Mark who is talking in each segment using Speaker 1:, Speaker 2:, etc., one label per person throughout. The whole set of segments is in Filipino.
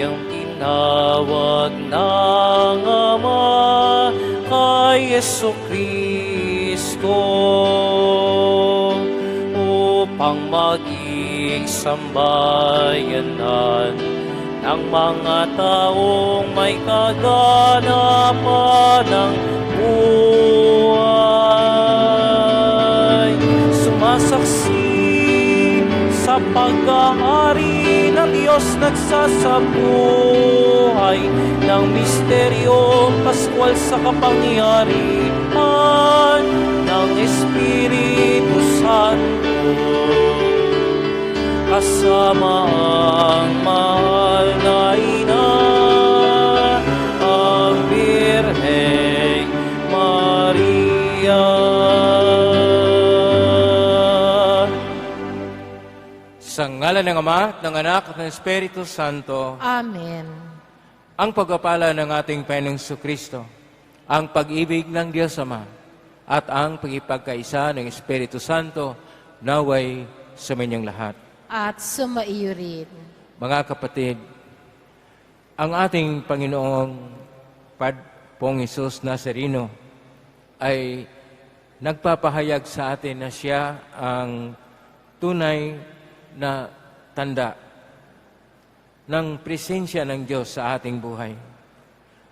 Speaker 1: ang tinawag ng Ama kay Jesucristo upang maging sambayanan ng mga taong may kaganapan ng buhay. Sumasaksi sa paghahari ng Diyos nagsasabuhay ng misteryong Pascual sa kapangyarihan ng Espiritu Santo, kasama ang mahal na Ina, ang Birheng Maria.
Speaker 2: Sa ngalan ng Ama, ng Anak, at ng Espiritu Santo.
Speaker 3: Amen.
Speaker 2: Ang pagpapala ng ating Panginoong Jesucristo, ang pag-ibig ng Diyos Ama, at ang pagkipagkaisa ng Espiritu Santo, naway suminyong lahat.
Speaker 3: At sumaiyo rin.
Speaker 2: Mga kapatid, ang ating Panginoong Pong Hesus Nazareno ay nagpapahayag sa atin na siya ang tunay na tanda ng presensya ng Diyos sa ating buhay.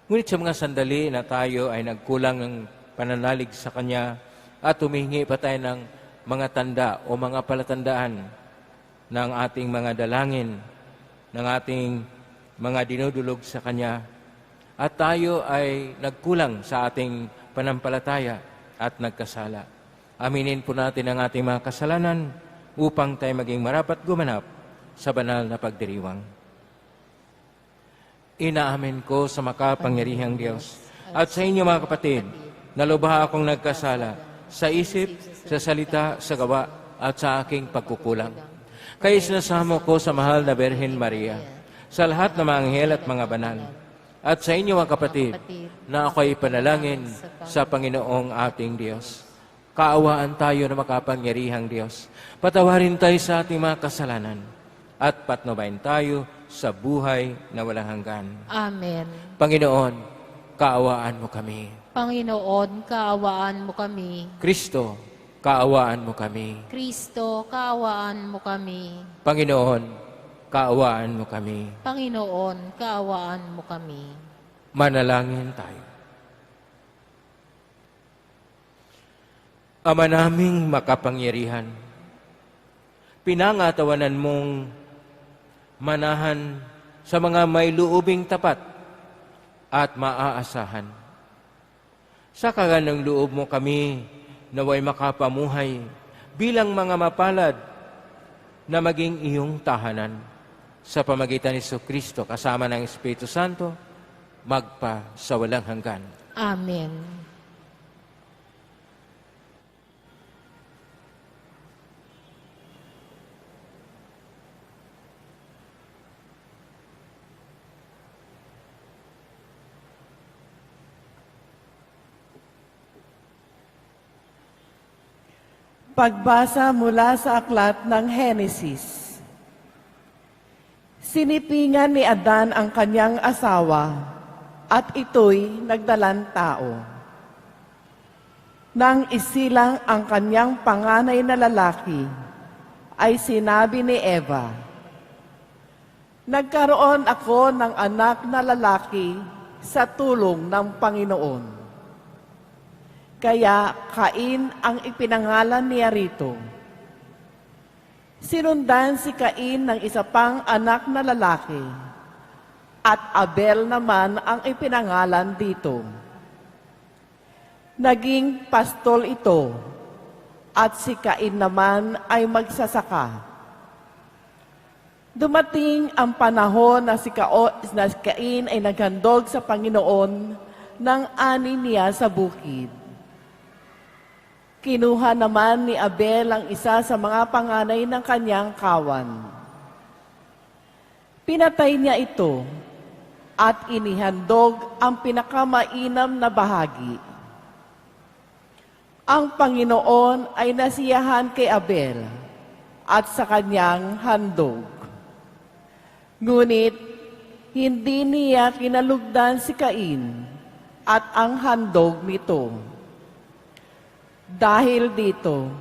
Speaker 2: Ngunit sa mga sandali na tayo ay nagkulang ng pananalig sa Kanya at humihingi pa tayo ng mga tanda o mga palatandaan ng ating mga dalangin, ng ating mga dinudulog sa Kanya, at tayo ay nagkulang sa ating panampalataya at nagkasala. Aminin po natin ang ating mga kasalanan upang tayo maging marapat gumanap sa banal na pagdiriwang. Inaamin ko sa makapangyarihang Diyos at sa inyo mga kapatid, na lubha akong nagkasala sa isip, sa salita, sa gawa at sa aking pagkukulang. Kaya sinasamo ko sa mahal na Birhen Maria, sa lahat ng mga anghel at mga banal, at sa inyo mga kapatid, na ako'y panalangin sa Panginoong ating Diyos. Kaawaan tayo na makapangyarihang Diyos. Patawarin tayo sa ating mga kasalanan at patnubayan tayo sa buhay na walang hanggan.
Speaker 3: Amen.
Speaker 2: Panginoon, kaawaan mo kami.
Speaker 3: Panginoon, kaawaan mo kami.
Speaker 2: Kristo, kaawaan mo kami.
Speaker 3: Kristo, kaawaan mo kami.
Speaker 2: Panginoon, kaawaan mo kami.
Speaker 3: Panginoon, kaawaan mo kami.
Speaker 2: Manalangin tayo. Ama naming makapangyarihan, pinangatawanan mong manahan sa mga may luubing tapat at maaasahan. Sa kaganang loob mo kami naway makapamuhay bilang mga mapalad na maging iyong tahanan sa pamagitan ni Jesucristo kasama ng Espiritu Santo, magpa sa walang hanggan.
Speaker 3: Amen.
Speaker 4: Pagbasa mula sa aklat ng Henesis. Sinipingan ni Adan ang kanyang asawa, at ito'y nagdalang tao. Nang isilang ang kanyang panganay na lalaki, ay sinabi ni Eva, "Nagkaroon ako ng anak na lalaki sa tulong ng Panginoon." Kaya Cain ang ipinangalan niya rito. Sinundan si Cain ng isa pang anak na lalaki, at Abel naman ang ipinangalan dito. Naging pastol ito, at si Cain naman ay magsasaka. Dumating ang panahon na si Cain ay naghandog sa Panginoon ng ani niya sa bukid. Kinuha naman ni Abel ang isa sa mga panganay ng kanyang kawan. Pinatay niya ito at inihandog ang pinakamainam na bahagi. Ang Panginoon ay nasiyahan kay Abel at sa kanyang handog. Ngunit hindi niya kinalugdan si Cain at ang handog nito. Dahil dito,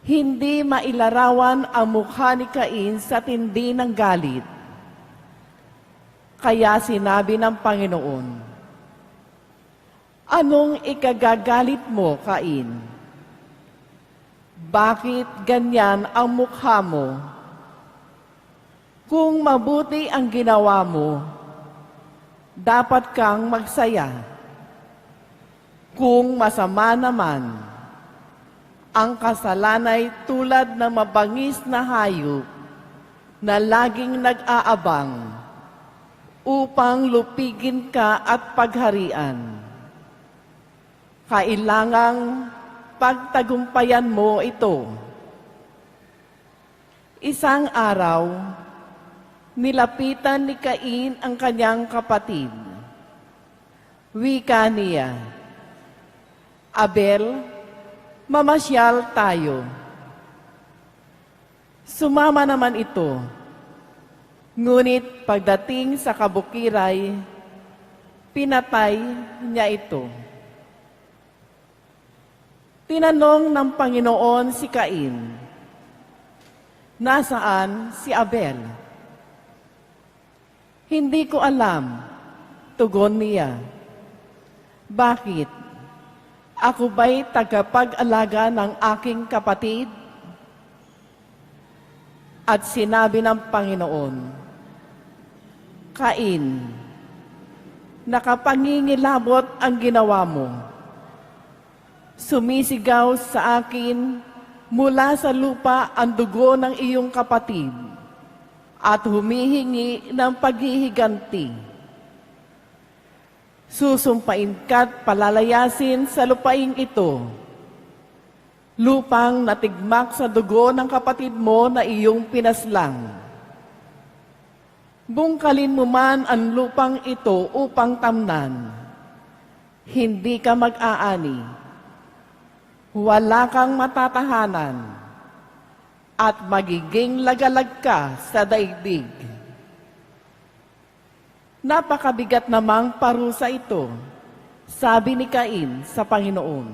Speaker 4: hindi mailarawan ang mukha ni Cain sa tindi ng galit. Kaya sinabi ng Panginoon, "Anong ikagagalit mo, Cain? Bakit ganyan ang mukha mo? Kung mabuti ang ginawa mo, dapat kang magsaya. Kung masama naman, ang kasalanay tulad ng mabangis na hayop na laging nag-aabang upang lupigin ka at pagharian. Kailangang pagtagumpayan mo ito." Isang araw, nilapitan ni Cain ang kanyang kapatid. Wika niya, "Abel, mamasyal tayo." Sumama naman ito. Ngunit pagdating sa kabukiray, pinatay niya ito. Tinanong ng Panginoon si Cain, "Nasaan si Abel?" "Hindi ko alam," tugon niya. "Bakit? Ako ba'y tagapag-alaga ng aking kapatid?" At sinabi ng Panginoon, "Cain, nakapangingilabot ang ginawa mo. Sumisigaw sa akin mula sa lupa ang dugo ng iyong kapatid at humihingi ng paghihiganti. Susumpain ka't palalayasin sa lupaing ito, lupang natigmak sa dugo ng kapatid mo na iyong pinaslang. Bungkalin mo man ang lupang ito upang tamnan. Hindi ka mag-aani. Wala kang matatahanan at magiging lagalag ka sa daigdig." "Napakabigat namang parusa ito," sabi ni Cain sa Panginoon.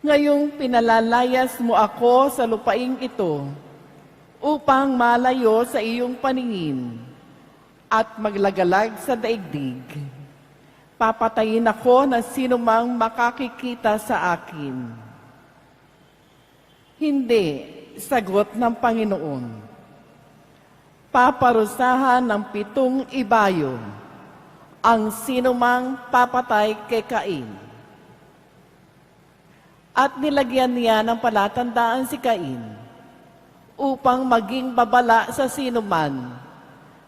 Speaker 4: "Ngayong pinalalayas mo ako sa lupaing ito upang malayo sa iyong paningin at maglagalag sa daigdig. Papatayin ako ng sinumang makakikita sa akin." "Hindi," sagot ng Panginoon. "Paparusahan ng 7 ibayo ang sinumang papatay kay Cain." At nilagyan niya ng palatandaan si Cain upang maging babala sa sinuman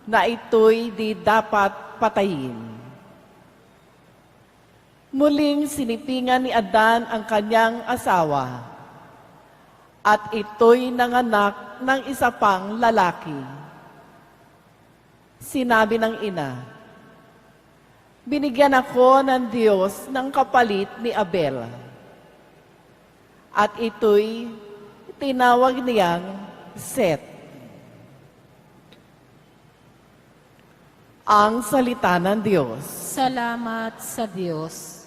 Speaker 4: na ito'y di dapat patayin. Muling sinipingan ni Adan ang kanyang asawa, at ito'y nanganak ng isa pang lalaki. Sinabi ng ina, "Binigyan ako ng Diyos ng kapalit ni Abel." At ito'y tinawag niyang Set. Ang salita ng Diyos.
Speaker 3: Salamat sa Diyos.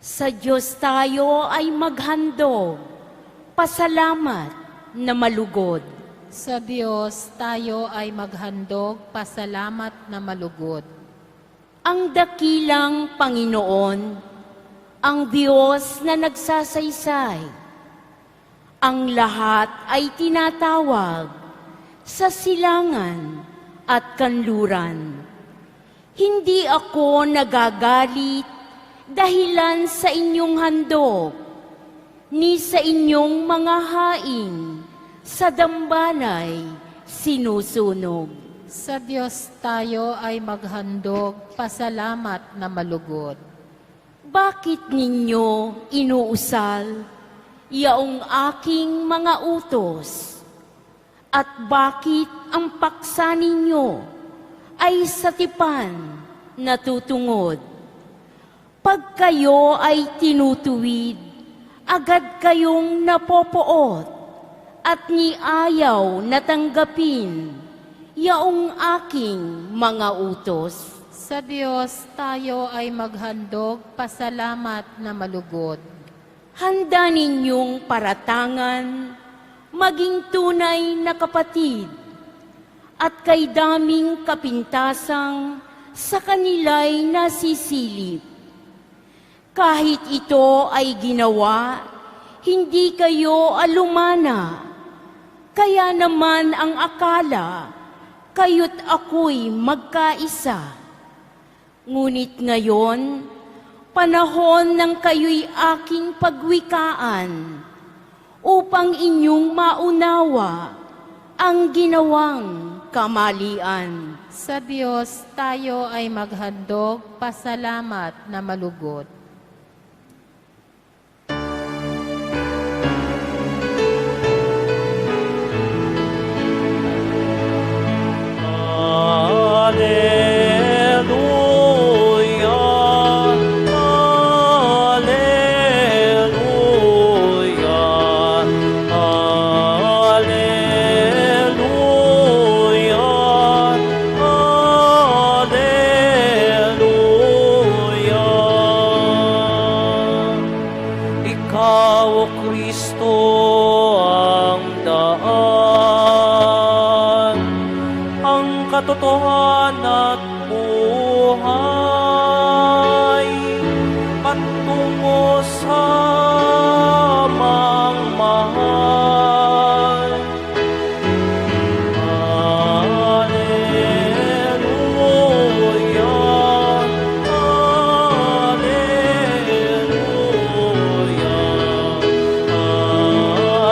Speaker 5: Sa Diyos tayo ay maghandog, pasalamat na malugod.
Speaker 3: Sa Diyos tayo ay maghandog, pasalamat na malugod.
Speaker 5: Ang dakilang Panginoon, ang Diyos na nagsasaysay. Ang lahat ay tinatawag sa silangan at kanluran. Hindi ako nagagalit dahilan sa inyong handog, ni sa inyong mga haing, sa dambanay sinusunog.
Speaker 3: Sa Diyos tayo ay maghandog, pasalamat na malugod.
Speaker 5: Bakit ninyo inuusal yaong aking mga utos? At bakit ang paksa ninyo ay sa tipan natutungod? Pag kayo ay tinutuwid, agad kayong napopoot at niayaw na tanggapin yaong aking mga utos.
Speaker 3: Sa Diyos tayo ay maghandog pasalamat na malugod.
Speaker 5: Handa ninyong paratangan, maging tunay na kapatid, at kay daming kapintasang sa kanila'y nasisilip. Kahit ito ay ginawa, hindi kayo alumana, kaya naman ang akala, kayo't ako'y magkaisa. Ngunit ngayon, panahon ng kayo'y aking pagwikaan upang inyong maunawa ang ginawang kamalian.
Speaker 3: Sa Diyos tayo ay maghandog pasalamat na malugod.
Speaker 1: Katotohanan at buhay patungo sa mangmahal. Alleluia,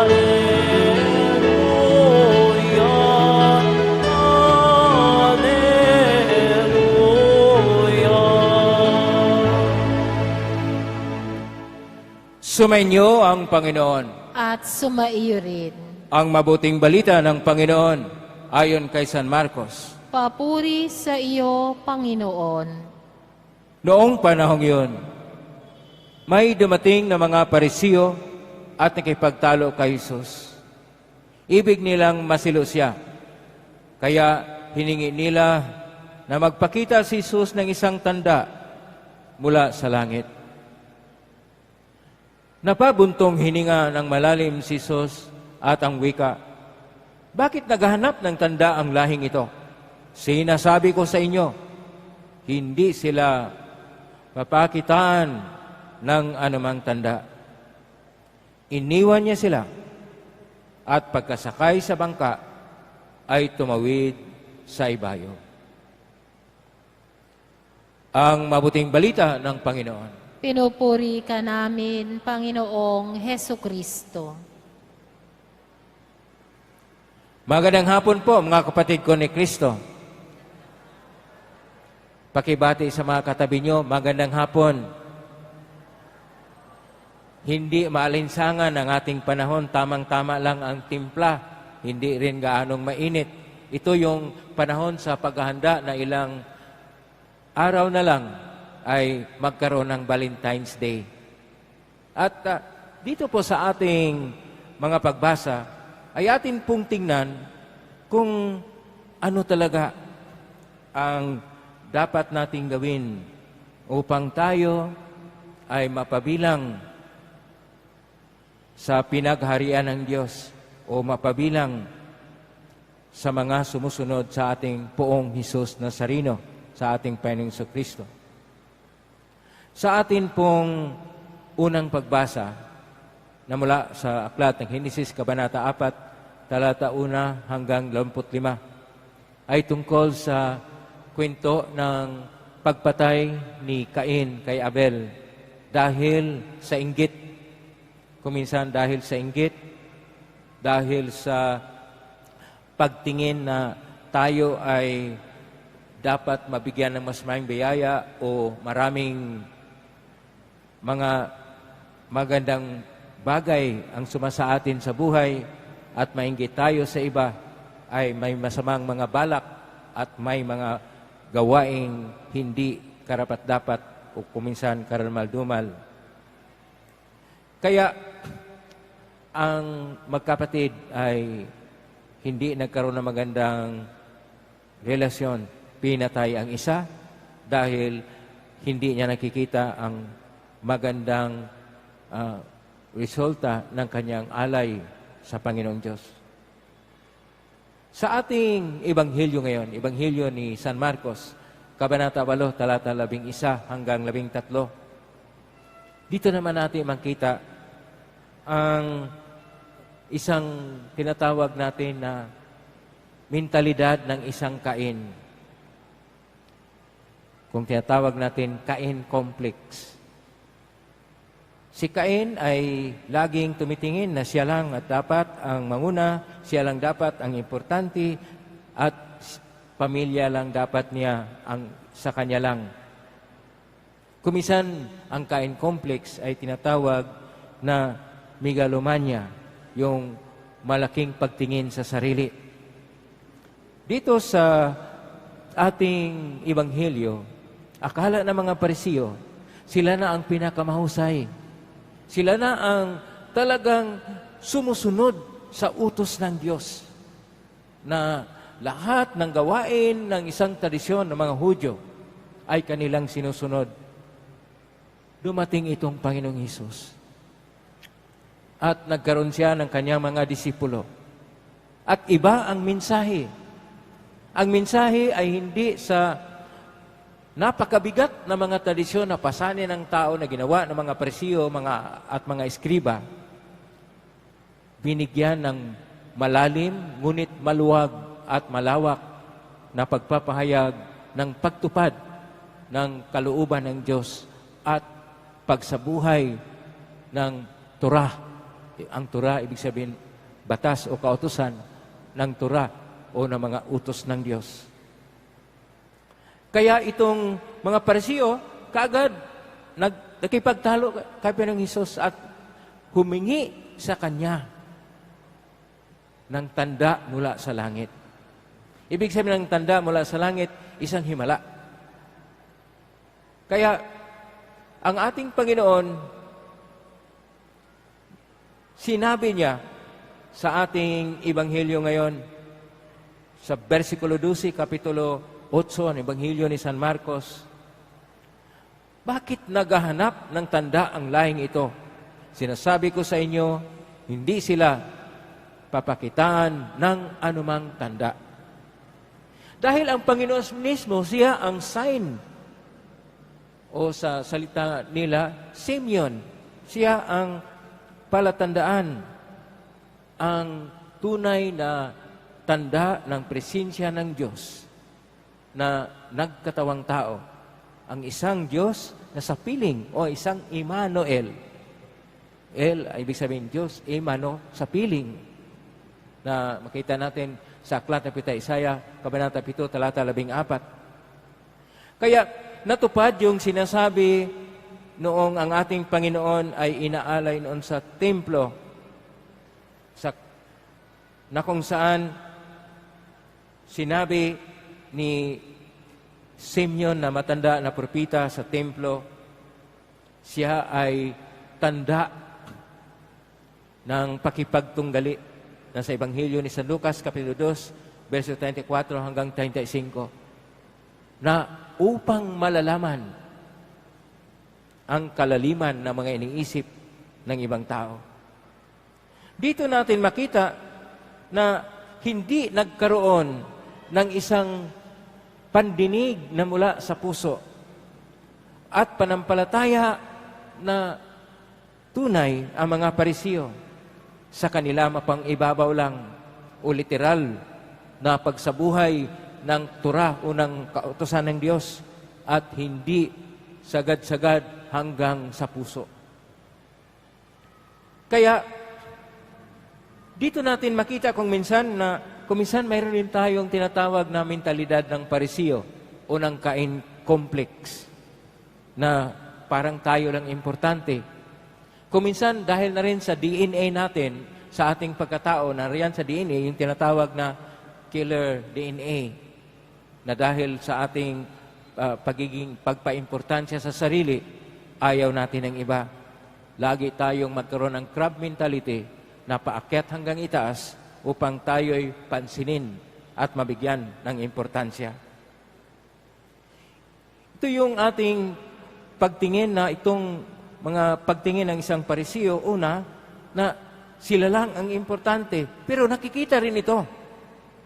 Speaker 1: alleluia,
Speaker 2: Sumainyo ang Panginoon.
Speaker 3: At sumaiyo rin.
Speaker 2: Ang mabuting balita ng Panginoon ayon kay San Marcos.
Speaker 3: Papuri sa iyo, Panginoon.
Speaker 2: Noong panahong yun, may dumating na mga Parisiyo at nakipagtalo kay Jesus. Ibig nilang masilo siya. Kaya hiningi nila na magpakita si Jesus ng isang tanda mula sa langit. Napabuntong hininga ng malalim si Jesus at ang wika, bakit naghahanap ng tanda ang lahing ito? Sinasabi ko sa inyo, hindi sila papakitaan ng anumang tanda. Iniwan niya sila at pagkasakay sa bangka ay tumawid sa ibayo. Ang mabuting balita ng Panginoon.
Speaker 3: Pinupuri ka namin, Panginoong Hesukristo.
Speaker 2: Magandang hapon po, mga kapatid ko ni Kristo. Pakibati sa mga katabi nyo, magandang hapon. Hindi maalinsangan ang ating panahon, tamang-tama lang ang timpla, hindi rin gaanong mainit. Ito yung panahon sa paghahanda na ilang araw na lang ay magkaroon ng Valentine's Day. At dito po sa ating mga pagbasa, ay atin pong tingnan kung ano talaga ang dapat nating gawin upang tayo ay mapabilang sa pinagharian ng Diyos o mapabilang sa mga sumusunod sa ating Poong Hesus Nazareno, sa ating Panginoong Kristo. Sa atin pong unang pagbasa na mula sa aklat ng Henesis, Kabanata 4, talata 1 hanggang 25, ay tungkol sa kwento ng pagpatay ni Cain kay Abel dahil sa inggit. Kuminsan dahil sa inggit, dahil sa pagtingin na tayo ay dapat mabigyan ng mas maraming biyaya o maraming mga magandang bagay ang sumasa atin sa buhay at mainggit tayo sa iba, ay may masamang mga balak at may mga gawaing hindi karapat-dapat o kuminsan karamal-dumal. Kaya ang magkapatid ay hindi nagkaroon ng magandang relasyon. Pinatay ang isa dahil hindi niya nakikita ang magandang resulta ng kanyang alay sa Panginoong Diyos. Sa ating Ebanghelyo ngayon, Ebanghelyo ni San Marcos, Kabanata 8, talata 11 hanggang 13, dito naman natin makita ang isang tinatawag natin na mentalidad ng isang Cain. Kung tinatawag natin Cain complex. Si Cain ay laging tumitingin na siya lang at dapat ang manguna, siya lang dapat ang importante, at pamilya lang dapat niya ang sa kanya lang. Kumisan, ang Cain complex ay tinatawag na megalomania, yung malaking pagtingin sa sarili. Dito sa ating Ebanghelyo, akala ng mga Parisiyo, sila na ang pinakamahusay. Sila na ang talagang sumusunod sa utos ng Diyos, na lahat ng gawain ng isang tradisyon ng mga Hudyo ay kanilang sinusunod. Dumating itong Panginoong Hesus at nagkaroon siya ng kanyang mga disipulo. At iba ang mensahe. Ang mensahe ay hindi sa napakabigat na mga tradisyon na pasanin ng tao na ginawa ng mga Parisiyo at mga eskriba. Binigyan ng malalim, ngunit maluwag at malawak na pagpapahayag ng pagtupad ng kalooban ng Diyos at pagsabuhay ng Torah. Ang Torah, ibig sabihin, batas o kautusan ng Torah o ng mga utos ng Diyos. Kaya itong mga Parisiyo, kaagad nakipagtalo kay Panginoong Hesus at humingi sa Kanya ng tanda mula sa langit. Ibig sabihin ng tanda mula sa langit, isang himala. Kaya ang ating Panginoon, sinabi niya sa ating Ebanghelyo ngayon, sa versikulo 12, kapitulo 8, ang Ebanghelyo ni San Marcos, bakit naghahanap ng tanda ang lahing ito? Sinasabi ko sa inyo, hindi sila papakitaan ng anumang tanda. Dahil ang Panginoon mismo, siya ang sign, o sa salita nila, Simeon. Siya ang palatandaan, ang tunay na tanda ng presensya ng Diyos na nagkatawang tao. Ang isang Diyos na sa piling o isang Emmanuel. El, ibig sabihin Diyos, Emmanuel, sa piling. Na makita natin sa Aklat ng Propeta Isaiah, Kabanata 7, talata 14. Kaya natupad yung sinasabi noong ang ating Panginoon ay inaalay noon sa templo, na kung saan sinabi ni Simeon na matanda na propeta sa templo, siya ay tanda ng pakipagtunggali na sa Ebanghelyo ni San Lucas, Kapitulo 2, verso 34 hanggang 35, na upang malalaman ang kalaliman ng mga iniisip ng ibang tao. Dito natin makita na hindi nagkaroon ng isang pandinig na mula sa puso at panampalataya na tunay ang mga Parisiyo sa kanila mapang ibabaw lang o literal na pagsabuhay ng Torah o ng kautusan ng Diyos at hindi sagad-sagad hanggang sa puso. Kaya dito natin makita kung minsan mayroon din tayong tinatawag na mentalidad ng Parisiyo o ng Cain complex na parang tayo lang importante. Kuminsan dahil na rin sa DNA natin, sa ating pagkatao, nariyan sa DNA, yung tinatawag na killer DNA, na dahil sa ating pagiging pagpaimportansya sa sarili, ayaw natin ng iba. Lagi tayong magkaroon ng crab mentality na paakyat hanggang itaas upang tayo'y pansinin at mabigyan ng importansya. Ito yung ating pagtingin na itong mga pagtingin ng isang Parisiyo. Una, na sila lang ang importante. Pero nakikita rin ito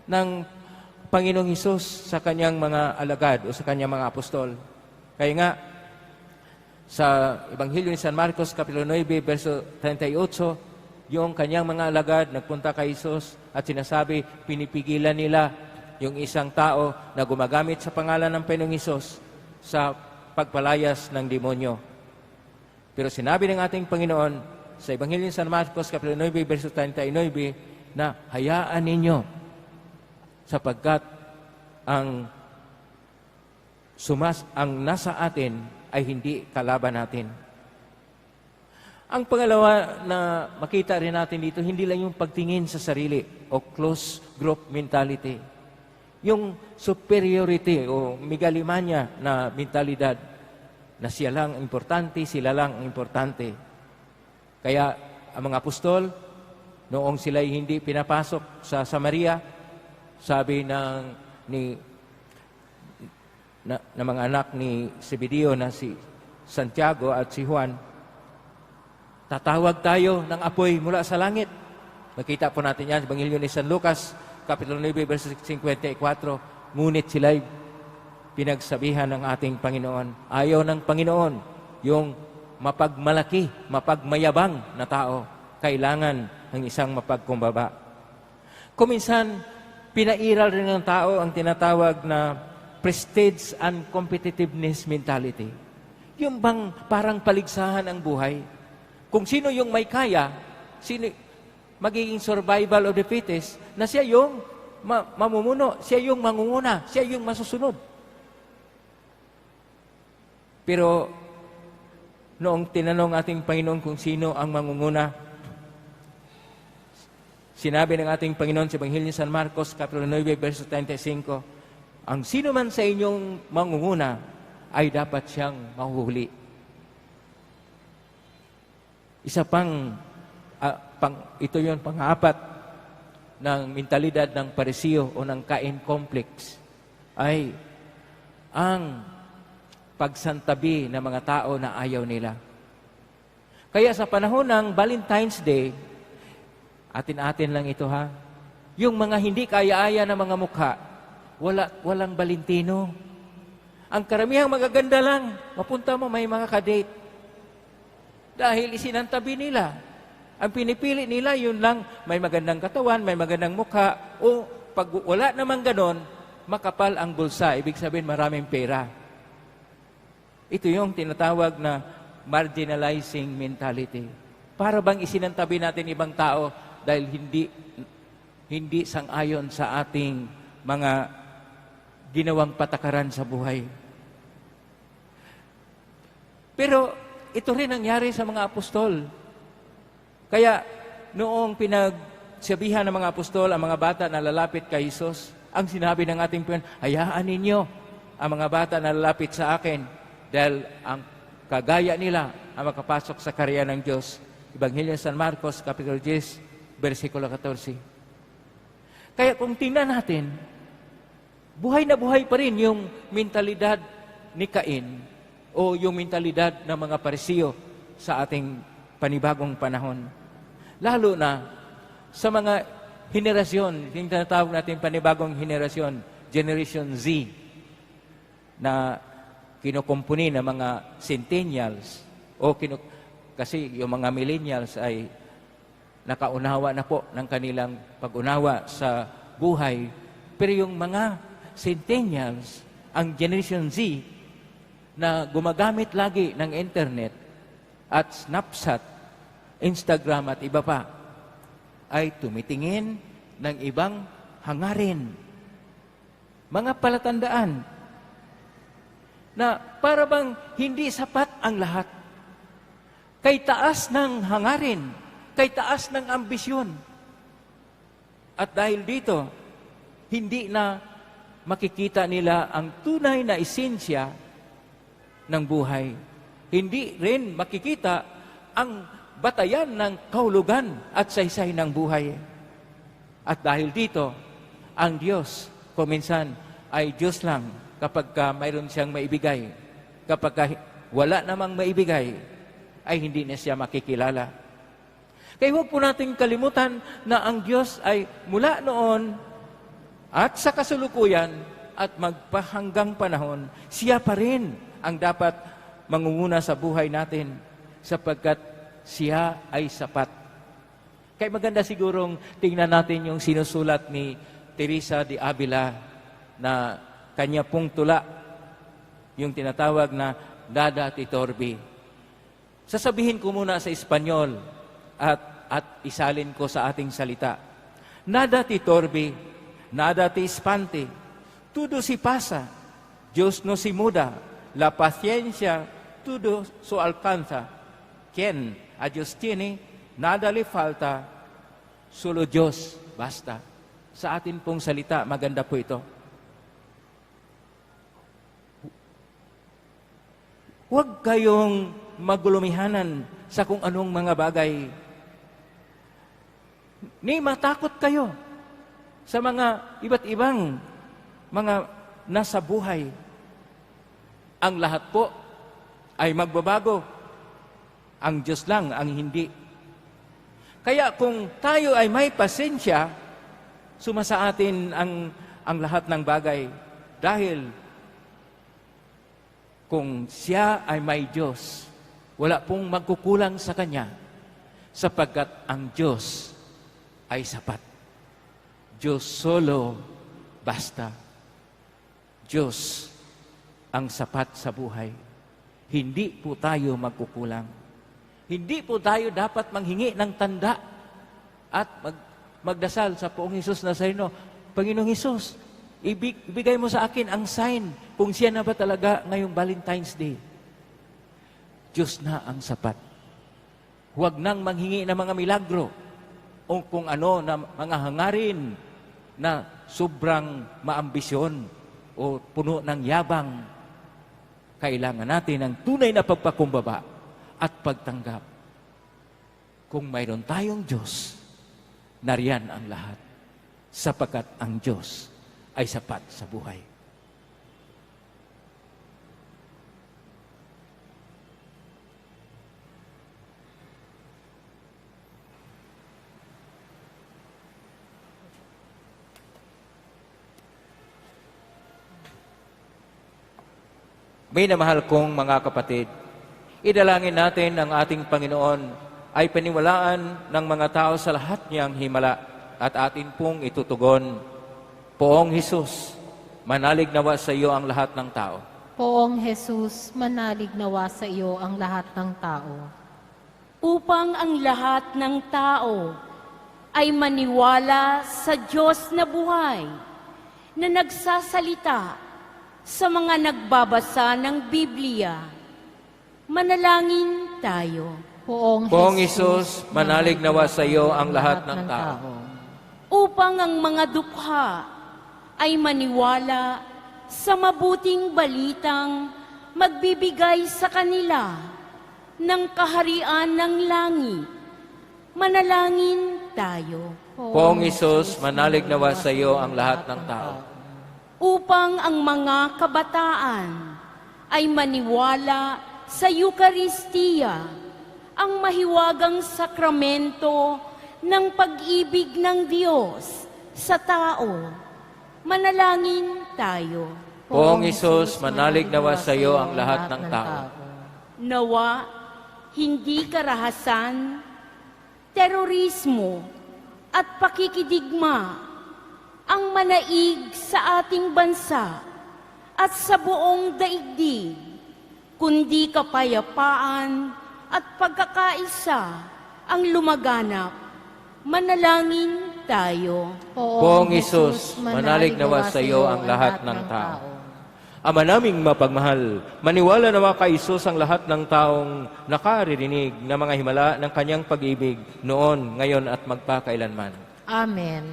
Speaker 2: ng Panginoong Hesus sa kanyang mga alagad o sa kanyang mga apostol. Kaya nga, sa Ebanghelyo ni San Marcos, Kapitulo 9, verso 38, yung kanyang mga alagad nagpunta kay Hesus at sinasabi, pinipigilan nila yung isang tao na gumagamit sa pangalan ng Panginoong Hesus sa pagpalayas ng demonyo. Pero sinabi ng ating Panginoon sa Ebanghelyo ni San Marcos, Kapitulo 9, verso 39, na hayaan ninyo sapagkat ang nasa atin ay hindi kalaban natin. Ang pangalawa na makita rin natin dito, hindi lang yung pagtingin sa sarili o close group mentality. Yung superiority o megalomania na mentalidad na siya lang importante, sila lang ang importante. Kaya ang mga apostol, noong sila'y hindi pinapasok sa Samaria, sabi ng mga anak ni Zebedeo na si Santiago at si Juan, tatawag tayo ng apoy mula sa langit. Nakita po natin yan sa Ebanghelyo ni San Lucas, Kapitulo 9, verso 54. Ngunit sila'y pinagsabihan ng ating Panginoon. Ayaw ng Panginoon yung mapagmalaki, mapagmayabang na tao. Kailangan ng isang mapagkumbaba. Kuminsan, pinairal rin ng tao ang tinatawag na prestige and competitiveness mentality. Yung bang parang paligsahan ang buhay. Kung sino yung may kaya, sino magiging survival of the fittest, na siya yung mamumuno, siya yung mangunguna, siya yung masusunod. Pero noong tinanong ating Panginoon kung sino ang mangunguna, sinabi ng ating Panginoon sa Ebanghelyo ni San Marcos, Kapitulo 9, verso 35, ang sino man sa inyong mangunguna ay dapat siyang mahuhuli. Isa ito yung pang-apat ng mentalidad ng Parisiyo o ng Cain complex ay ang pagsantabi ng mga tao na ayaw nila. Kaya sa panahon ng Valentine's Day, atin-atin lang ito ha, yung mga hindi kaya-aya na mga mukha, walang Valentino. Ang karamihang magaganda lang, mapunta mo may mga kadate. Dahil isinantabi nila. Ang pinipili nila, yun lang, may magandang katawan, may magandang mukha, o pag wala naman ganon, makapal ang bulsa, ibig sabihin maraming pera. Ito yung tinatawag na marginalizing mentality. Para bang isinantabi natin ibang tao dahil hindi sang-ayon sa ating mga ginawang patakaran sa buhay. Pero ito rin nangyari sa mga apostol. Kaya noong pinagsabihan ng mga apostol ang mga bata na lalapit kay Jesus, ang sinabi ng ating Panginoon, hayaan ninyo ang mga bata na lalapit sa akin dahil ang kagaya nila ang makapasok sa karya ng Diyos. Ebanghelyo San Marcos, Kapitulo 10, versikulo 14. Kaya kung tingnan natin, buhay na buhay pa rin yung mentalidad ni Cain o yung mentalidad ng mga Parisiyo sa ating panibagong panahon. Lalo na sa mga henerasyon, yung tinatawag natin panibagong henerasyon, Generation Z, na kinukumpuni ng mga centennials, kasi yung mga millennials ay nakaunawa na po ng kanilang pag-unawa sa buhay. Pero yung mga centennials, ang Generation Z, na gumagamit lagi ng internet at Snapchat, Instagram at iba pa, ay tumitingin ng ibang hangarin. Mga palatandaan na para bang hindi sapat ang lahat. Kay taas ng hangarin, kay taas ng ambisyon. At dahil dito, hindi na makikita nila ang tunay na esensya ng buhay. Hindi rin makikita ang batayan ng kahulugan at saysay ng buhay. At dahil dito, ang Diyos, kuminsan, ay Diyos lang kapag mayroon siyang maibigay. Kapag wala namang maibigay, ay hindi na siya makikilala. Kaya huwag po natin kalimutan na ang Diyos ay mula noon at sa kasulukuyan at magpahanggang panahon, siya pa rin ang dapat mangunguna sa buhay natin sapagkat siya ay sapat. Kaya maganda sigurong tingnan natin yung sinusulat ni Teresa de Avila na kanya pong tula, yung tinatawag na Nada Titorbi. Sasabihin ko muna sa Espanyol at isalin ko sa ating salita. Nada titorbi, nada te espante, todo si pasa, Diyos no si muda, la paciencia todo so alcanza. Quien a Diyos tiene, nada le falta, solo Diyos basta. Sa atin pong salita, maganda po ito. Huwag kayong magulumihanan sa kung anong mga bagay. Ni matakot kayo sa mga iba't ibang mga nasa buhay. Ang lahat po ay magbabago. Ang Diyos lang ang hindi. Kaya kung tayo ay may pasensya, sumasa atin ang lahat ng bagay. Dahil kung siya ay may Diyos, wala pong magkukulang sa Kanya sapagkat ang Diyos ay sapat. Diyos solo basta. Diyos ang sapat sa buhay. Hindi po tayo magkukulang. Hindi po tayo dapat manghingi ng tanda at magdasal sa Poong Hesus Nazareno, Panginoong Hesus, ibigay mo sa akin ang sign kung siya na ba talaga ngayong Valentine's Day. Diyos na ang sapat. Huwag nang manghingi ng mga milagro o kung ano na mga hangarin na sobrang maambisyon o puno ng yabang. Kailangan natin ng tunay na pagpakumbaba at pagtanggap. Kung mayroon tayong Diyos, nariyan ang lahat sapagkat ang Diyos ay sapat sa buhay. May namahal kong mga kapatid, idalangin natin ang ating Panginoon ay paniwalaan ng mga tao sa lahat niyang himala at atin pong itutugon. Poong Hesus, manalig nawa sa iyo ang lahat ng tao.
Speaker 3: Poong Jesus, manalig nawa sa iyo ang lahat ng tao.
Speaker 5: Upang ang lahat ng tao ay maniwala sa Diyos na buhay, na nagsasalita sa mga nagbabasa ng Biblia. Manalangin tayo.
Speaker 2: Poong Hesus, manalig nawa sa iyo ang lahat ng tao.
Speaker 5: Upang ang mga dukha ay maniwala sa mabuting balitang magbibigay sa kanila ng kaharian ng langit. Manalangin tayo.
Speaker 2: Poong Hesus, manalig nawa sa iyo ang lahat ng tao.
Speaker 5: Upang ang mga kabataan ay maniwala sa Eukaristiya, ang mahiwagang sakramento ng pag-ibig ng Diyos sa tao. Manalangin tayo.
Speaker 2: Poong Hesus, manalig nawa sa iyo ang lahat ng tao.
Speaker 5: Nawa, hindi karahasan, terorismo, at pakikidigma ang manaig sa ating bansa at sa buong daigdig, kundi kapayapaan at pagkakaisa ang lumaganap. Manalangin tayo.
Speaker 2: Poong Hesus, manalig nawa sa iyo ang lahat ng tao. Ama naming mapagmahal, maniwala na kay Isus ang lahat ng taong nakaririnig ng mga himala ng kanyang pag-ibig noon, ngayon at magpakailanman.
Speaker 3: Amen.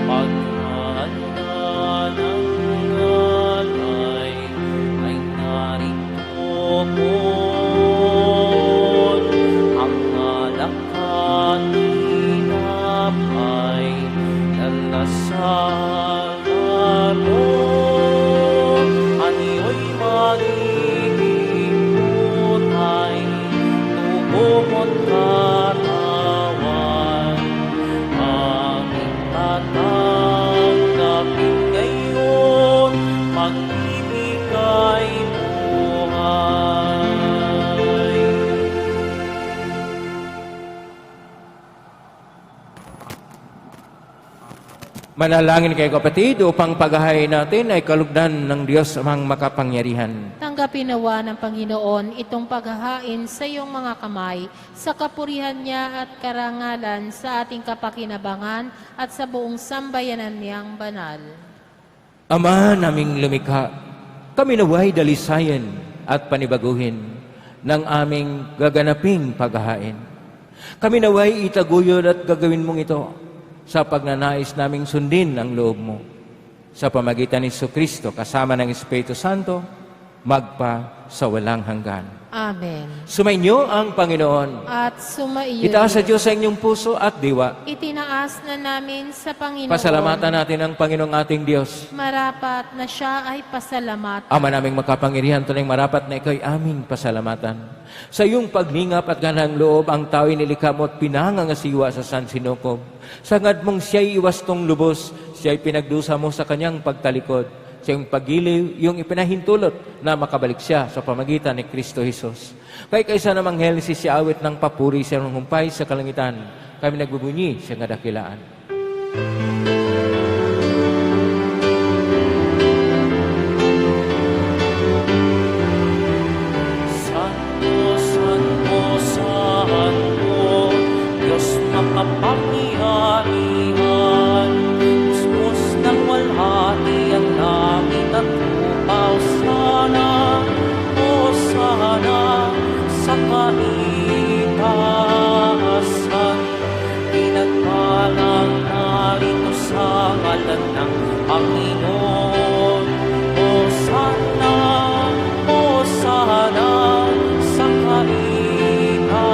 Speaker 1: Paghahanda ng alay ay narito po. Ang alak kaninap ay nalasalo. Anyo'y magiging ay tubong katawan. Aming tatanggapin ngayon, magbibigay buhay.
Speaker 2: Manalangin kayo kapatid upang paghahay natin ay kalugdan ng Diyos amang makapangyarihan.
Speaker 3: Tanggapin nawa ng Panginoon itong paghahain sa iyong mga kamay, sa kapurihan niya at karangalan sa ating kapakinabangan at sa buong sambayanan niyang banal.
Speaker 2: Ama naming lumikha, kami naway dalisayan at panibaguhin ng aming gaganaping paghahain. Kami naway itaguyod at gagawin mong ito sa pagnanais naming sundin ang loob mo. Sa pamagitan ni Jesucristo kasama ng Espiritu Santo, magpa sa walang hanggan.
Speaker 3: Amen.
Speaker 2: Sumainyo ang Panginoon.
Speaker 3: At sumaiyo
Speaker 2: Itaas sa Diyos sa inyong puso at diwa.
Speaker 3: itinaas na namin sa Panginoon.
Speaker 2: Pasalamatan natin ang Panginoong ating Diyos.
Speaker 3: Marapat na siya ay pasalamatan.
Speaker 2: Ama naming makapangyarihan, tunay marapat na ikaw ay aming pasalamatan. Sa iyong paglingap at ganang loob, ang tao'y nilikha mo at pinangangasiwa sa San Sinocob. Sangad mong siya'y iwastong lubos, siya'y pinagdusa mo sa kanyang pagtalikod. Siyang pagiliw, yung ipinahintulot na makabalik siya sa pamagitan ni Kristo Jesus. Kay kaysa namang helsi siya awit ng papuri siya ng humpay sa kalangitan, kami nagbubunyi siya nga dakilaan.
Speaker 1: Santo, Santo, Santo, Diyos makapangyarihan, Diyos ng walhati ang langit at lupa. Hosana sa kaitaasan, pinagpalang narito sa ngalan ng Panginoon. Hosana, Hosana sa kaitaasan,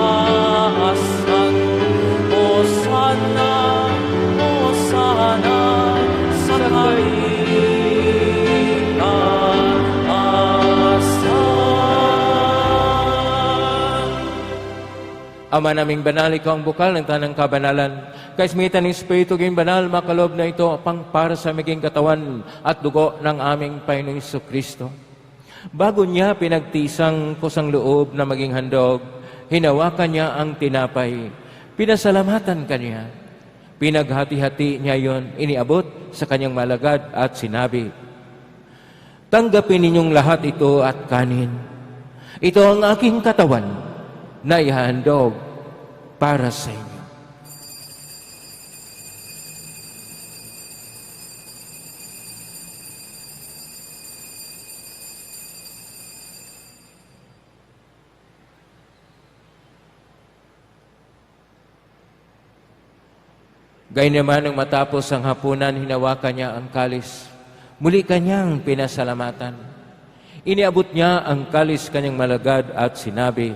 Speaker 1: Hosana, Hosana sa kaitaasan.
Speaker 2: Ama naming banal, ikaw ang bukal ng tanang kabanalan. Kaismitan ng Espiritu kayong banal, makalob na ito pang para sa maging katawan at dugo ng aming Panginoong Jesucristo. Bago niya pinagtisang kusang loob na maging handog, hinawakan niya ang tinapay. Pinasalamatan kanya. Pinaghati-hati niya yon, iniabot sa kanyang malagad at sinabi, tanggapin ninyong lahat ito at kanin. Ito ang aking katawan na ihahandog para sa inyo. Gayunman nang matapos ang hapunan, hinawakan niya ang kalis. Muli kanyang pinasalamatan. Iniabot niya ang kalis kanyang malagad at sinabi,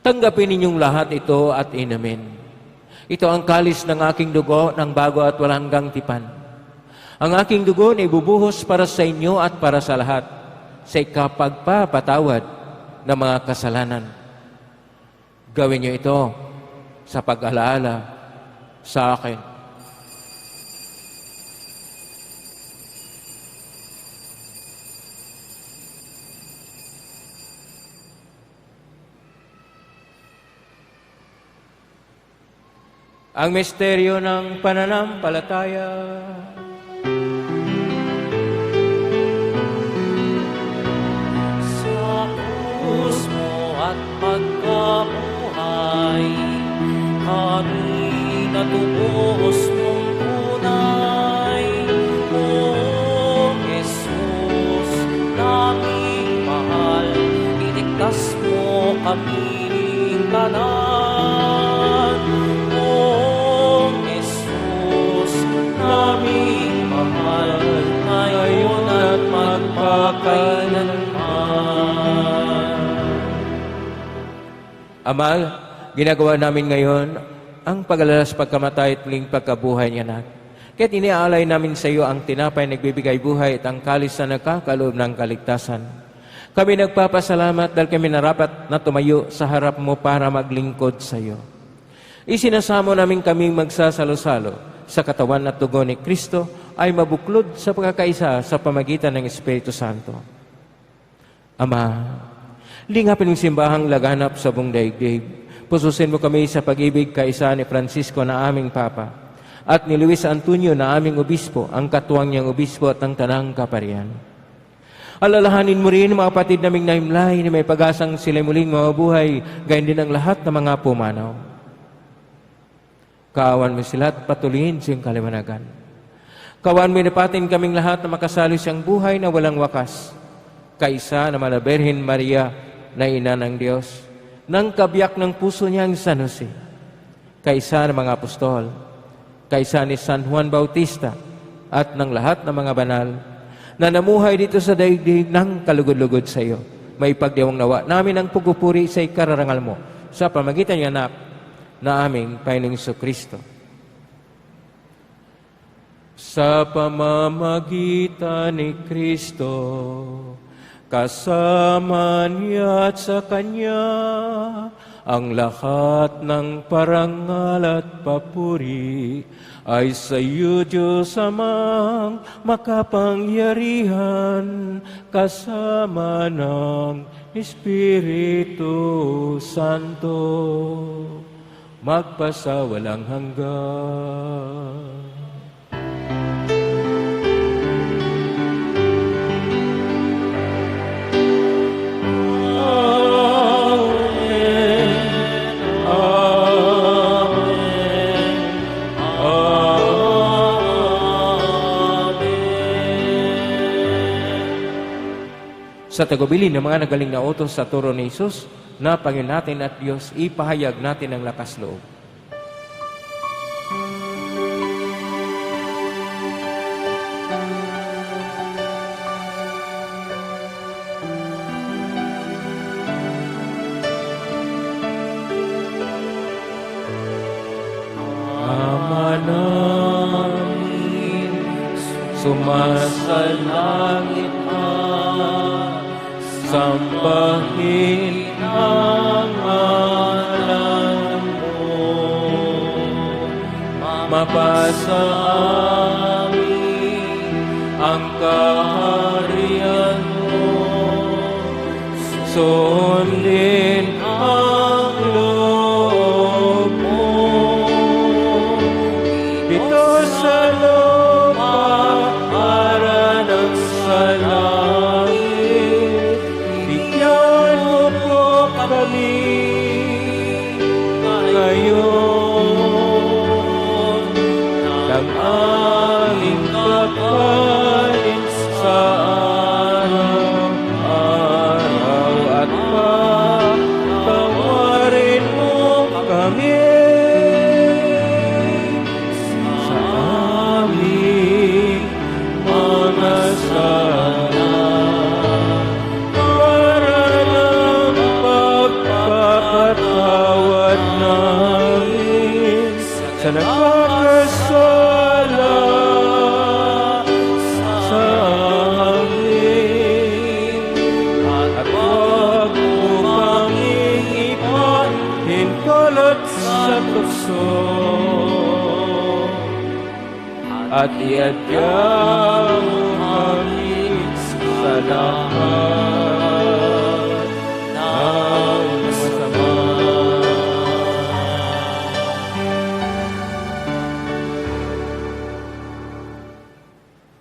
Speaker 2: tanggapin ninyong lahat ito at inumin. Ito ang kalis ng aking dugo ng bago at walang hanggang tipan. Ang aking dugo na ibubuhos para sa inyo at para sa lahat, sa ikapagpapatawad ng mga kasalanan. Gawin niyo ito sa pag-alaala sa akin. Ang misteryo ng pananampalataya.
Speaker 1: Sa at pagkabuhay. Kami natubos mong tunay, O Jesus, naming mahal, iligtas mo kaming tanan. O Jesus, naming mahal, ngayon at magpakailanman.
Speaker 2: Ama, ginagawa namin ngayon ang pag-alalas, pagkamatay at muling pagkabuhay niya na. Kaya't iniaalay namin sa iyo ang tinapay na nagbibigay buhay at ang kalis na nagkakaloob ng kaligtasan. Kami nagpapasalamat dahil kami narapat na tumayo sa harap mo para maglingkod sa iyo. Isinasamo namin kaming magsasalo-salo sa katawan at dugo ni Kristo ay mabuklod sa pagkakaisa sa pamagitan ng Espiritu Santo. Ama, lingapin ng simbahang laganap sa buong daigdig. Pususin mo kami sa pag-ibig kaisa ni Francisco na aming Papa at ni Luis Antonio na aming Obispo, ang katuwang niyang Obispo at ang tanang kaparian. Alalahanin mo rin mga kapatid naming naimlay na may pag-asang sila muling mabuhay, gayon din ang lahat ng mga pumanaw. Kaawan mo sila at patuloyin siyang kaliwanagan. Kaawan mo inapatin kaming lahat na makasalo siyang buhay na walang wakas, kaisa na Malaberhin Maria na Ina ng Diyos, ng kabiyak ng puso niyang San Jose, kaisa ng mga apostol, kaisa ni San Juan Bautista, at ng lahat ng mga banal na namuhay dito sa daigdig ng kalugod-lugod sa iyo. May pagdiwang nawa namin ang pagpupuri sa ikararangal mo sa pamagitan ng anak na aming Panginoong Jesucristo. Sa pamamagitan ni Kristo, kasama niya at sa Kanya, ang lahat ng parangal at papuri ay sa iyo, Diyos Amang makapangyarihan, kasama ng Espiritu Santo, magpasawalang hanggan. Sa tagubilin ng mga nagaling na utos sa turo ni Jesus, na Panginoon natin at Diyos, ipahayag natin ang lakas loob. Ama namin, sumasalangit ka, sambahin ang ngalan mo, mapasa amin ang kaharian mo, sundin ang loob mo, dito sa lupa para ng langit. Bigyan mo po kami ngayon ng aming kakanin sa araw-araw, at patawarin mo kami sa aming mga sala, para ng pagpapatawad namin sa nagkakasala sa amin, at huwag mo kaming ipahintulot sa tukso, at iadya mo kami sa lahat ng masama.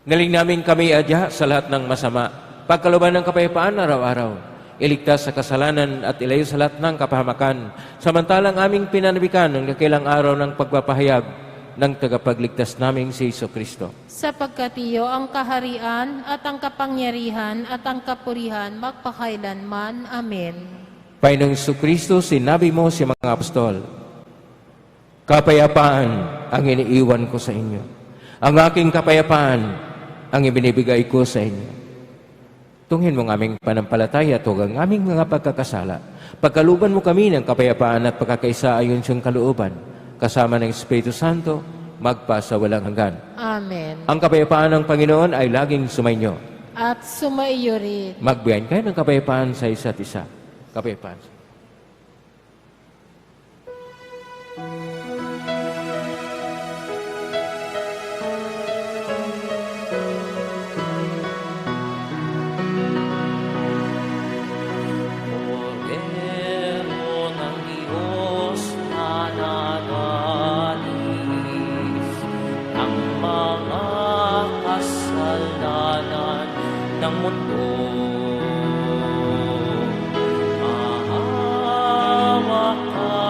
Speaker 2: Naling namin kami adya sa lahat ng masama, pagkalooban ng kapayapaan araw-araw. iligtas sa kasalanan at ilayo sa lahat ng kapahamakan, samantalang aming pinanabikan ng dakilang araw ng pagpapahayag ng tagapagligtas naming si Jesucristo.
Speaker 3: Sapagkat iyo ang kaharian at ang kapangyarihan at ang kapurihan magpakailanman. Amen.
Speaker 2: Panginoong Jesucristo, sinabi mo sa mga apostol, kapayapaan ang iniiwan ko sa inyo. Ang aking kapayapaan ang ibinibigay ko sa inyo. Tunghin mo ng aming panampalataya at huwag ang aming mga pagkakasala. Pagkaluban mo kami ng kapayapaan at pagkakaisa ayon siyang kalooban, kasama ng Espiritu Santo, magpasa walang hanggan.
Speaker 3: Amen.
Speaker 2: Ang kapayapaan ng Panginoon ay laging sumainyo.
Speaker 3: At sumaiyo rin.
Speaker 2: Magbiyahin kayo ng kapayapaan sa isa't isa. Kapayapaan.
Speaker 1: Kordero ng Diyos na nagalis ang mga kasalanan ng mundo. Maawa ka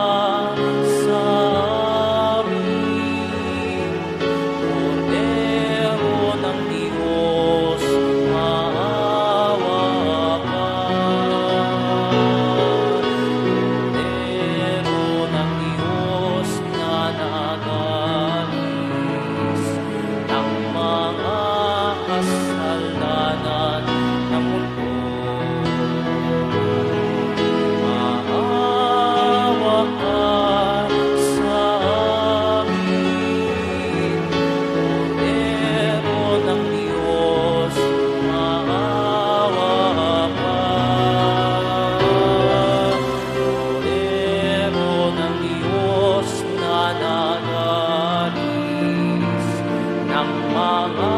Speaker 1: sa amin. Kordero ng Diyos, maawa ka. Kordero ng Diyos na nagalis ang mga kasalanan ng mundo. Maawa ka sa amin. Kordero ng Diyos, maawa ka. Kordero ng Diyos na nagalis ng mga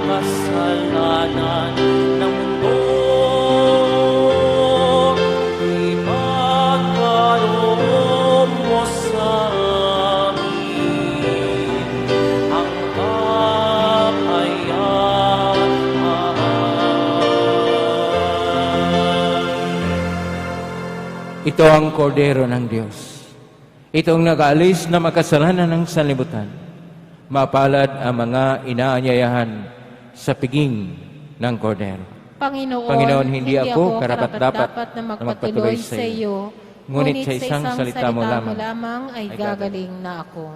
Speaker 1: kasalanan ng mundo. Ipagkaloob mo sa amin ang kapayapaan.
Speaker 2: Ito ang kordero ng Diyos. Itong nag-aalis na makasalanan ng sanlibutan. Mapalad ang mga inaanyayahan sa piging ng kordero.
Speaker 3: Panginoon,
Speaker 2: hindi ako
Speaker 3: karapat-dapat na magpatuloy sa iyo,
Speaker 2: Ngunit sa isang salita mo lamang
Speaker 3: ay gagaling na ako.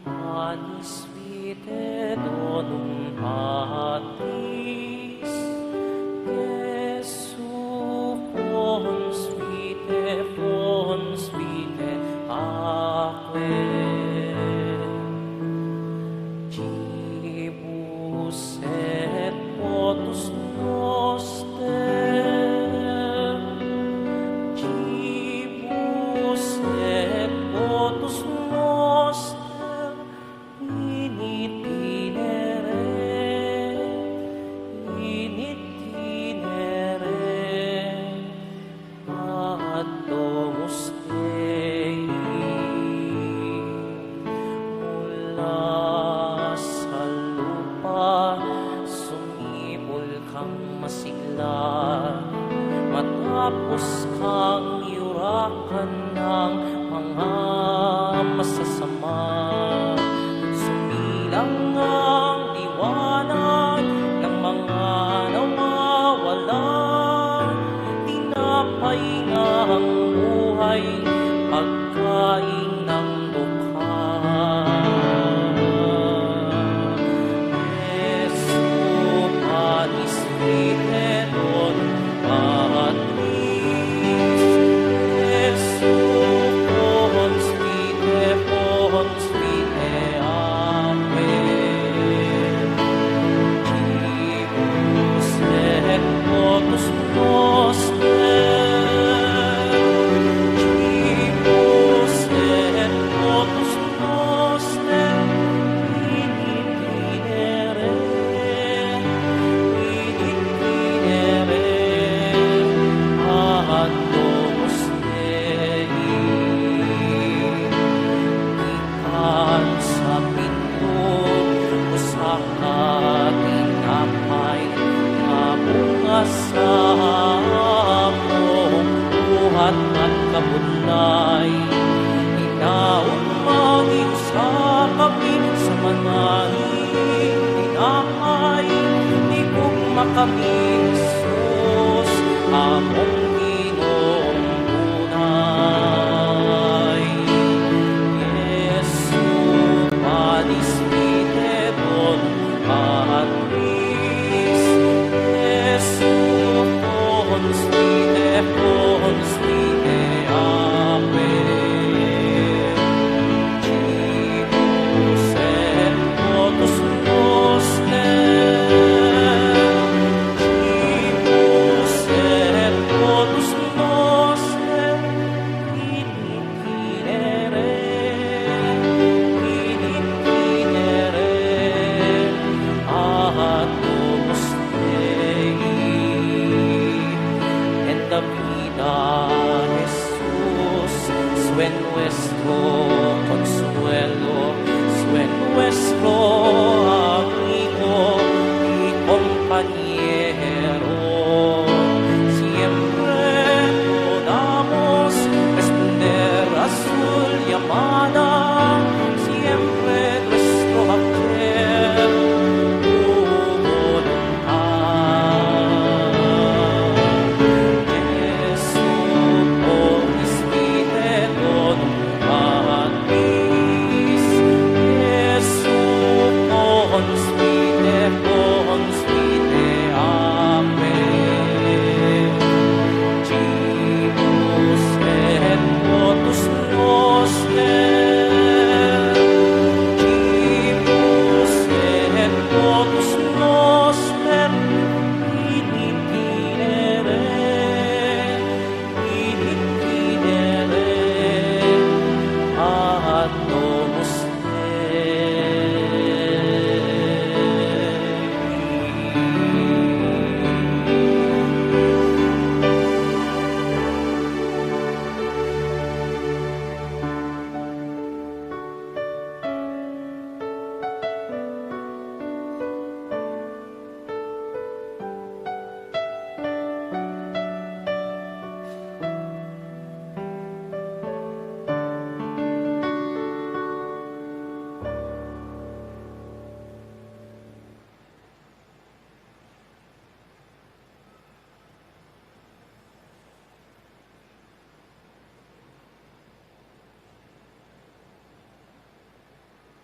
Speaker 1: Panis vitae donum patris, Jesu fons vitae aquae. Cibus et potus noster, Cibus et potus noster, in itinere, ad domus Dei. Mula sa lupa, sumibol kang masigla, matapos kang yurakan ng mga masasama. Sumilang ang liwanag ng mga nawawalan, tinapay nga ang buhay, pagkain ng dukha. Jesu panis vitae donum patris, Jesu fons vitae balay. Inaon maging sa kami sa manahing tinapay. Di kugma kami, Jesus, among Ginoong tunay. Yesu, panis piteron, patris. Yesu, conspite, amen. Gibus et totus noster. Gibus et totus noster. Inicere, Agnus Dei. En la vida, Jesús, sue nuestro consuelo, sue nuestro amigo y compañero. Siempre podamos responder a su llamada, siempre nuestro hacer tu voluntad. Jesu, ponis piteron, patris. Jesu, ponis pite, amen. Gibus et totus noster. Gibus et totus noster. Inicere, ad nomus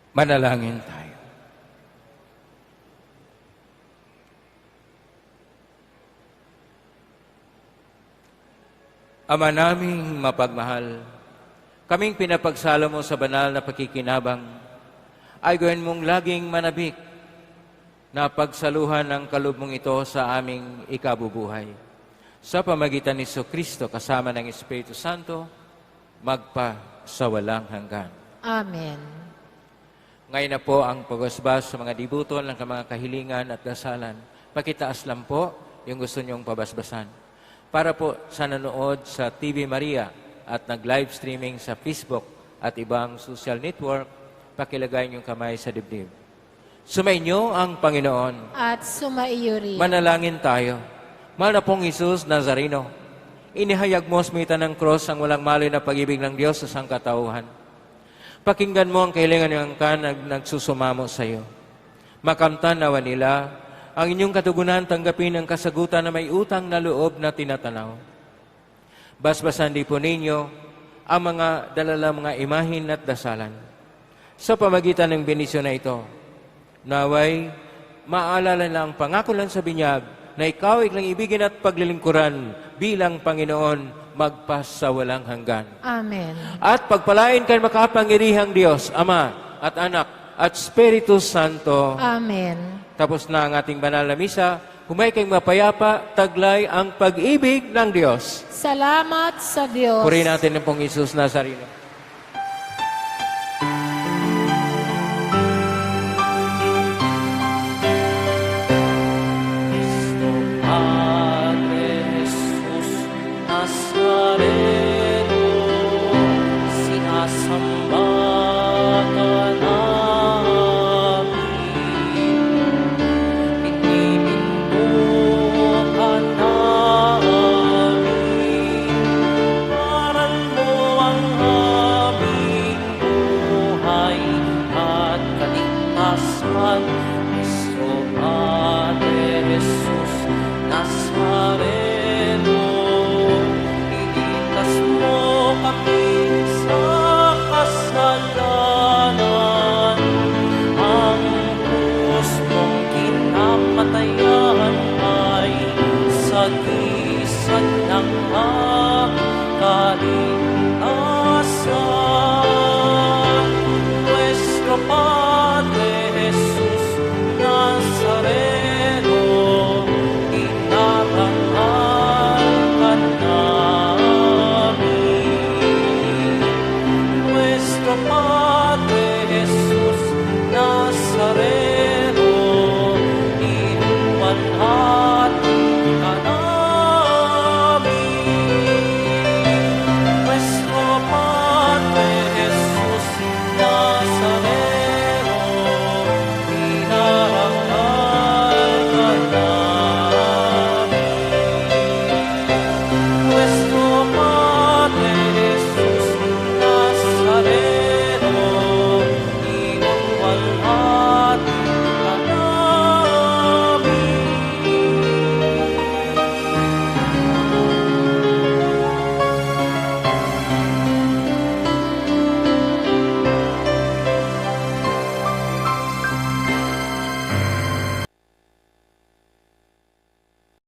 Speaker 2: Manalangin tayo. Ama naming mapagmahal, kaming pinapagsalo mo sa banal na pakikinabang, ay gawin mong laging manabik na pagsaluhan ng kaloob mong ito sa aming ikabubuhay. Sa pamagitan ni Kristo kasama ng Espiritu Santo, magpa sa walang hanggan.
Speaker 3: Amen.
Speaker 2: Ngayon na po ang pag-usbas sa mga dibuton ng mga kahilingan at dasalan. Pakitaas lang po yung gusto nyong pabasbasan. Para po sa nanood sa TV Maria at nag-live streaming sa Facebook at ibang social network, pakilagay niyong kamay sa dibdib. Sumainyo ang Panginoon.
Speaker 3: At sumaiyo rin.
Speaker 2: Manalangin tayo. Mahal na pong Jesus Nazareno, inihayag mo sa mitan ng cross ang walang mali na pag-ibig ng Diyos sa sangkatauhan. Pakinggan mo ang kahilingan ng nagsusumamo sa iyo. Makamtan nawa nila ang inyong katugunan, tanggapin ang kasagutan na may utang na loob na tinatanaw. Basbasan di po ninyo ang mga dalala mga imahin at dasalan. Sa pamagitan ng benisyon na ito, naway maalala na ang pangako lang sa binyag na ikaw iklang ibigin at paglilingkuran bilang Panginoon magpas sa walang hanggan.
Speaker 3: Amen.
Speaker 2: At pagpalain kayo makapangyarihang Diyos, Ama at Anak at Espiritu Santo.
Speaker 3: Amen.
Speaker 2: Tapos na ang ating banal na misa, humay kayong mapayapa, taglay ang pag-ibig ng Diyos.
Speaker 3: Salamat sa Diyos.
Speaker 2: Purihin natin ng pong Jesus Nazareno.